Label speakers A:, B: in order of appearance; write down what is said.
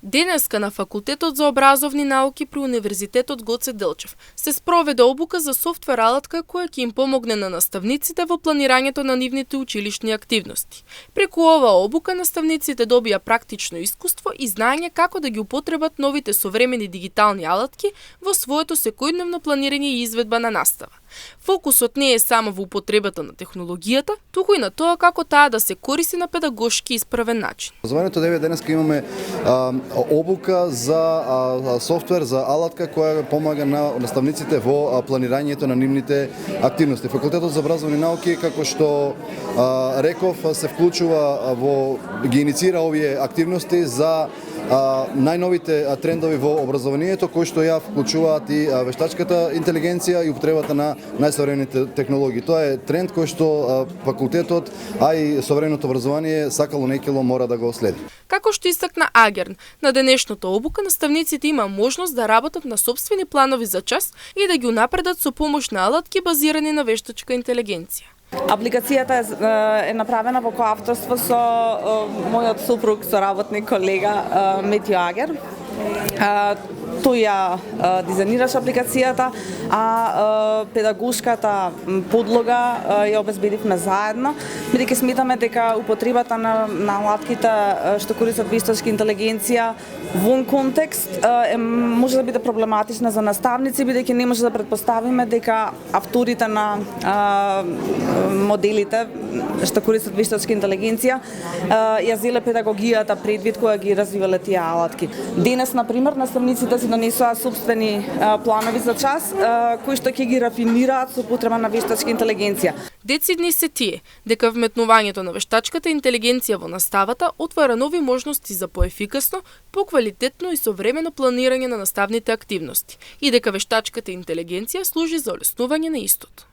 A: Денеска на Факултетот за образовни науки при Универзитетот Гоце Делчев се спроведе обука за софтвер алатка која ќе им помогне на наставниците во планирањето на нивните училишни активности. Преку оваа обука наставниците добија практично искуство и знаење како да ги употребат новите современи дигитални алатки во своето секојдневно планирање и изведба на настава. Фокусот не е само во употребата на технологијата, туку и на тоа како таа да се користи на педагошки исправен начин.
B: Образованието денеска имаме обука за софтвер за алатка која помага на наставниците во планирањето на нивните активности. Факултетот за образовни науки, како што реков, се вклучува ги инициира овие активности за најновите трендови во образованието, кои што ја вклучуваат и вештачката интелигенција и употребата на најсовремените технологии. Тоа е тренд кој што факултетот, а и современото образование сакало некело мора да го следи.
A: Како што истакна Агерн, на денешната обука наставниците има можност да работат на сопствени планови за час и да ги унапредат со помош на алатки базирани на вештачка интелигенција.
C: Апликацијата е направена во коавторство со мојот супруг, соработник, колега Метио Агер. Тој ја дизајнираше апликацијата, а педагошката подлога ја обезбедивме заедно, бидејќи сметаме дека употребата на алатките што користат вештачка интелигенција вон контекст може да биде проблематична за наставници, бидејќи не може да претпоставиме дека авторите на моделите што користат вештачка интелигенција ја зеле педагогијата предвид која ги развивале тие алатки. Денес, например, наставниците си донесоа сопствени планови за час кои што ќе ги рафинираат со употреба на вештачка интелигенција.
A: Децидни се тие дека вметнувањето на вештачката интелигенција во наставата отвара нови можности за поефикасно, поквалитетно и современо планирање на наставните активности и дека вештачката интелигенција служи за олеснување на истото.